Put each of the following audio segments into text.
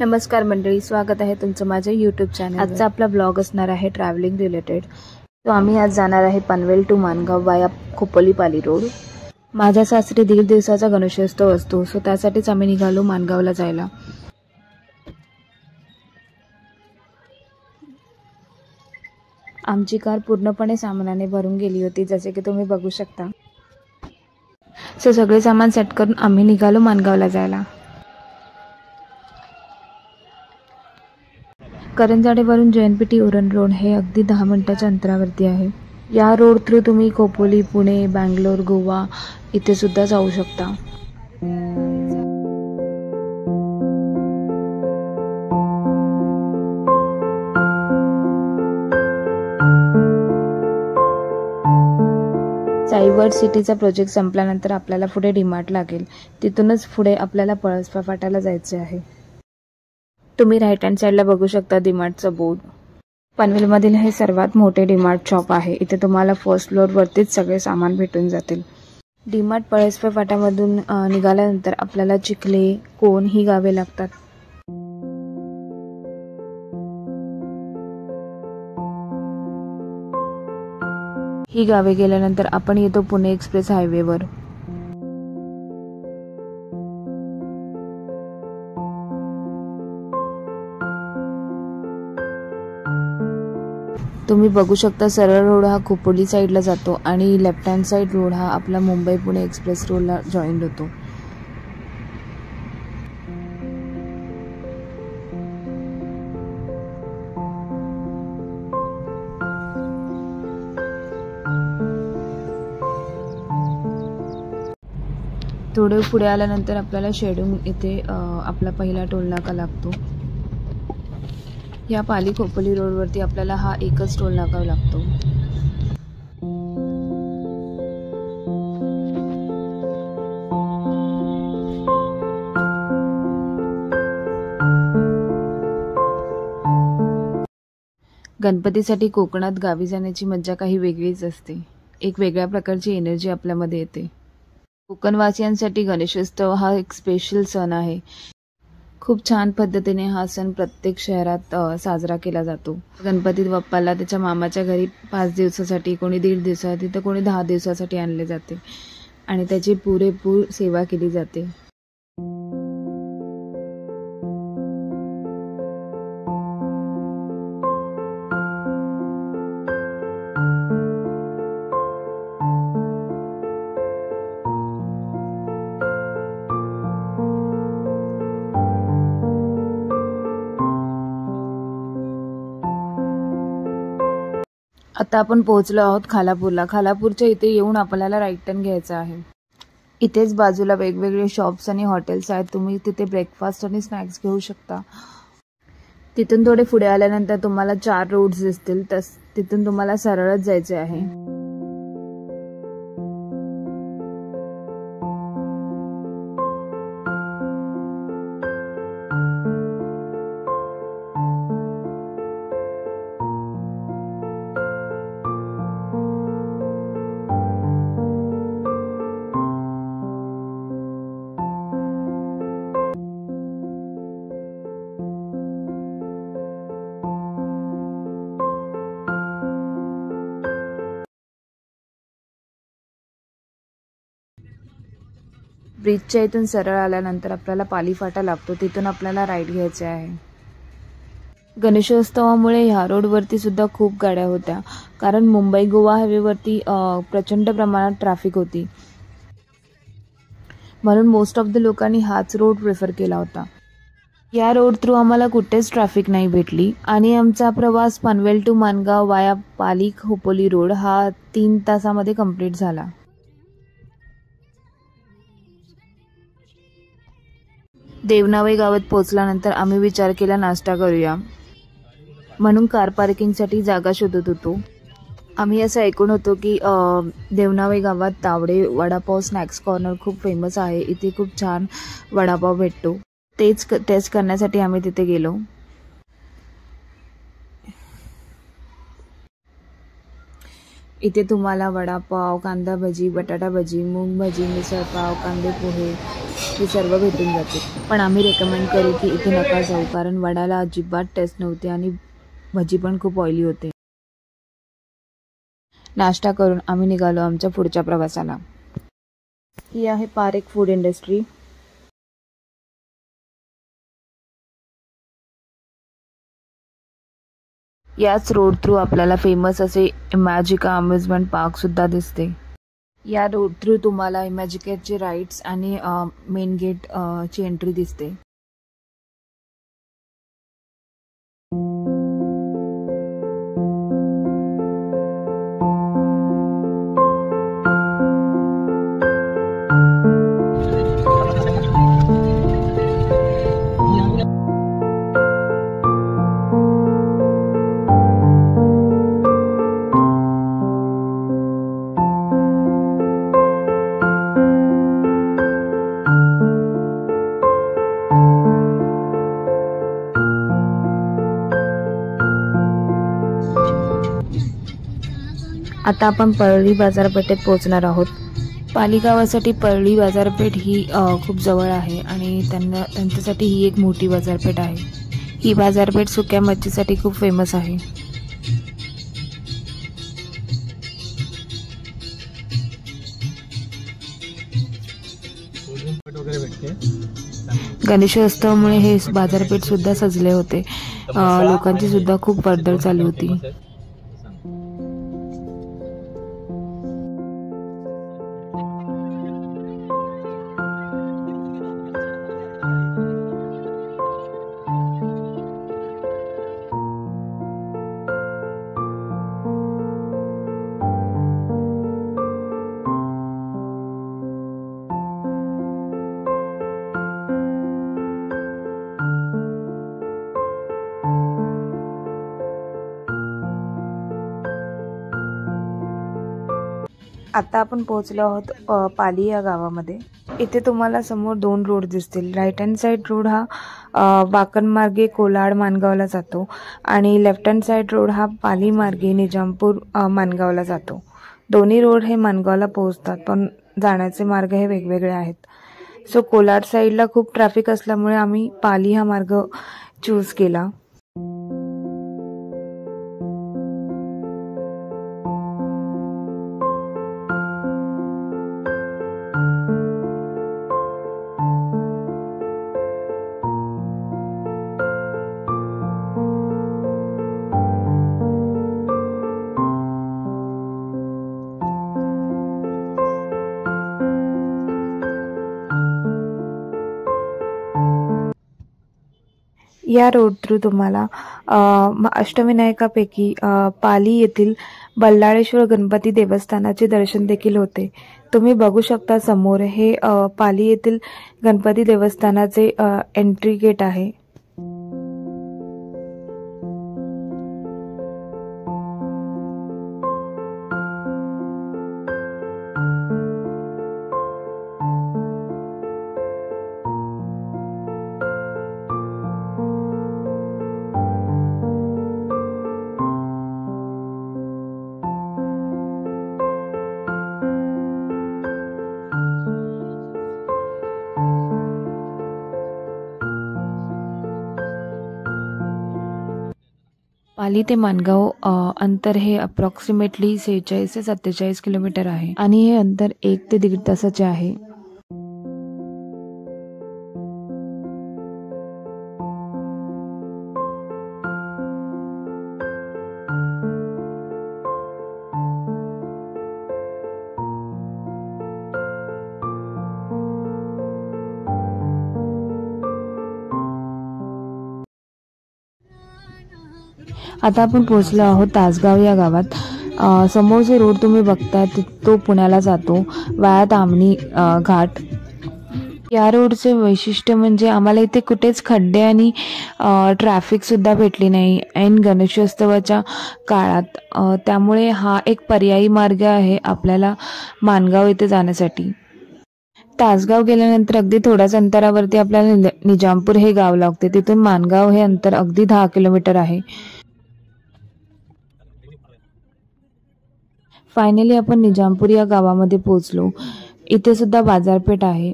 नमस्कार मंडळी, स्वागत आहे तुमचं माझ्या यूट्यूब चॅनल। आजचा आपला ब्लॉग असणार आहे ट्रॅव्हलिंग रिलेटेड। तो आम्ही आज जाणार आहे पनवेल टू माणगाव वाया खोपोली पाली रोड। माझ्या सासरी 1.5 दिवसाचा गणेशोत्सव असतो, सो त्यासाठीच आम्ही निघालो माणगावला जायला। आमची कार पूर्णपणे सामानाने भरून गेली होती, जसे की तुम्ही बघू शकता। सो सगळे सामान सेट करून आम्ही निघालो माणगावला जायला। करंजाडेवरून JNPT उरण रोड हे अगदी 10 मिनिटाच्या अंतरावरती आहे। या रोड थ्रू तुम्ही खोपोली, पुणे, बंगलोर, गोवा इथे सुद्धा जाऊ शकता। साईवर्ड सिटीचा प्रोजेक्ट संपल्यानंतर आपल्याला पुढे डीमार्ट लागेल, तिथूनच पुढे आपल्याला पळसपा फाट्याला जायचे आहे। तुम्ही राईट हँड साईडला बघू शकता डीमार्टचं बोर्ड। पनवेलमधील हे सर्वात मोठे डीमार्ट शॉप आहे। इथे तुम्हाला फर्स्ट फ्लोअरवरतीच सगळे सामान भेटून जातील। डीमार्ट पळसपा फाट्यामधून निघाल्यानंतर आपल्याला चिखले, कोण ही गावे लागतात। ही गावे गेल्यानंतर आपण येतो पुणे एक्सप्रेस हायवेवर। तुम्ही बघू शकता सरळ रोड हा खोपोली साईडला जातो आणि लेफ्ट हँड साईड रोड हा आपला मुंबई पुणे एक्सप्रेस रोडला जॉईंट होतो। थोडे पुढे आल्यानंतर आपल्याला शेडूम इथे आपला पहिला टोल नाका लागतो। या पाली खोपोली रोडवरती आपल्याला हा एकच टोल नाका लागतो। गणपतीसाठी कोकणात गावी जाण्याची मज्जा काही वेगळीच असते। एक वेगळ्या प्रकारची एनर्जी आपल्यामध्ये येते। कोकणवासियांसाठी गणेशोत्सव हा एक स्पेशल सण आहे। खूप छान पद्धतीने हा सण प्रत्येक शहरात साजरा केला जातो। गणपती बाप्पाला त्याच्या मामाच्या घरी 5 दिवसासाठी, कोणी 1.5 दिवसासाठी तर कोणी 10 दिवसासाठी आणले जाते आणि त्याची पुरेपूर सेवा केली जाते। आता आपण पोहोचलो आहोत खालापूरला। खालापूरच्या इथे येऊन आपल्याला राईट टर्न घ्यायचा आहे। इथेच बाजूला वेगवेगळे शॉप्स आणि हॉटेल्स आहेत, तुम्ही तिथे ब्रेकफास्ट आणि स्नॅक्स घेऊ शकता। तिथून थोडे पुढे आल्यानंतर तुम्हाला 4 रोड्स दिसतील, तिथून तुम्हाला सरळच जायचे आहे। ब्रिजच्या इथून सरळ आल्यानंतर आपल्याला पाली फाटा लागतो, तिथून आपल्याला राईट घ्यायचे आहे। गणेशोत्सवामुळे ह्या रोडवरती सुद्धा खूप गाड्या होत्या, कारण मुंबई गोवा हायवेवरती प्रचंड प्रमाणात ट्रॅफिक होती, म्हणून मोस्ट ऑफ द लोकांनी हाच रोड प्रेफर केला होता। या रोड थ्रू आम्हाला कुठेच ट्रॅफिक नाही भेटली आणि आमचा प्रवास पनवेल टू माणगाव वाया पाली खोपोली रोड हा 3 तासामध्ये कंप्लीट झाला। देवनावई गावात पोहोचल्यानंतर आम्ही विचार केला नाश्ता करूया, म्हणून कार पार्किंगसाठी जागा शोधत होतो। आम्ही असं ऐकून होतो की देवनावई गावात तावडे वडापाव स्नॅक्स कॉर्नर खूप फेमस आहे, इथे खूप छान वडापाव भेटतो। तेच टेस्ट करण्यासाठी आम्ही तिथे गेलो। इथे तुम्हाला वडापाव, कांदा भजी, बटाटा भजी, मूग भजी, मिसळ पाव, कांदे पोहे हे सर्व भेटून जाते. पण आम्ही रेकमेंड करू की इथे नका जाऊ, कारण वड्याला अजिबात टेस्ट नव्हती आणि भजी पण खूप ऑइली होते. नाश्ता करून आम्ही निघालो आमच्या पुढच्या प्रवासाला. ही आहे पारेख फूड इंडस्ट्री. याच रोड थ्रू आपल्याला फेमस असे इमॅजिका अम्युजमेंट पार्क सुद्धा दिसते. या रोड थ्रू तुम्हाला इमॅजिकेटचे राईड्स आणि मेन गेट ची एंट्री दिसते. आता आपण परळी बाजारपेठेत पोहोचणार आहोत. पाली गावासाठी परळी बाजारपेठ ही खूप जवळ आहे आणि त्यांच्यासाठी ही एक मोठी बाजारपेठ आहे. ही बाजारपेठ सुक्या मच्छीसाठी खूप फेमस आहे. गणेशोत्सवामुळे हे बाजारपेठ सुद्धा सजले होते. लोकांची सुद्धा खूप वर्दळ चालू होती. आता आपण पोहोचलो आहोत पाली या गावामध्ये. इथे तुम्हाला समोर 2 रोड दिसतील. राईट हँड साईड रोड हा वाकण मार्गे कोलाड मानगावला जातो आणि लेफ्ट हँड साईड रोड हा पाली मार्गे निजामपूर मानगावला जातो. दोन्ही रोड हे मानगावला पोहोचतात, पण जाण्याचे मार्ग हे वेगवेगळे आहेत. सो कोलाड साईडला खूप ट्रॅफिक असल्यामुळे आम्ही पाली हा मार्ग चूज केला. या रोड थ्रू तुम्हाला अष्टविनायकापैकी पाली येथील बल्लाळेश्वर गणपती देवस्थानाचे दर्शन देखील होते. तुम्ही बघू शकता समोर हे पाली येथील गणपती देवस्थानाचे एंट्री गेट आहे. पाली ते मानगाव अंतर हे अप्रॉक्सिमेटली 46 ते 47 किलोमीटर आहे आणि हे अंतर 1 ते 1.5 तासाचे आहे. आता आपण पोहोचलो आहोत तासगाव या गावात. समोरचे रोड तुम्ही बघताय तो पुण्याला जातो वाया तामणी घाट. या रोडचे वैशिष्ट्य म्हणजे आम्हाला इथे कुठेच खड्डे आणि ट्रॅफिक सुद्धा भेटली नाही ऐन गणेशोत्सवाच्या काळात. त्यामुळे हा एक पर्यायी मार्ग आहे आपल्याला मानगाव येथे जाण्यासाठी. तासगाव गेल्यानंतर अगदी थोड्याच अंतरावरती आपल्याला निजामपूर हे गाव लागते. तिथून मानगाव हे अंतर अगदी 10 किलोमीटर आहे. फायनली आपण निजामपूर या गावामध्ये पोहोचलो. इथे सुद्धा बाजारपेठ आहे.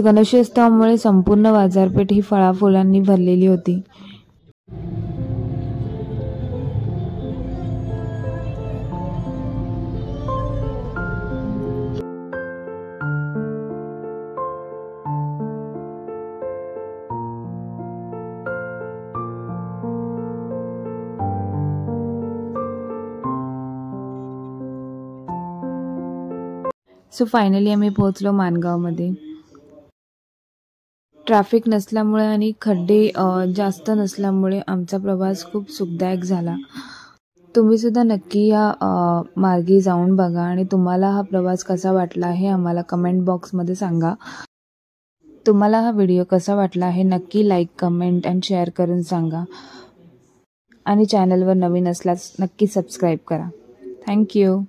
गणेशोत्सवामुळे संपूर्ण बाजारपेठ ही फळाफुलांनी भरलेली होती. सो फायनली आम्ही पोहोचलो माणगावमध्ये. ट्रॅफिक नसल्यामुळे आणि खड्डे जास्त नसल्यामुळे आमचा प्रवास खूप सुखदायक झाला. तुम्ही सुद्धा नक्की या मार्गी जाऊन बघा आणि तुम्हाला हा प्रवास कसा वाटला हे आम्हाला कमेंट बॉक्समध्ये सांगा. तुम्हाला हा व्हिडिओ कसा वाटला हे नक्की लाईक, कमेंट आणि शेअर करून सांगा. आणि चॅनलवर नवीन असल्यास नक्की सबस्क्राईब करा. थँक्यू.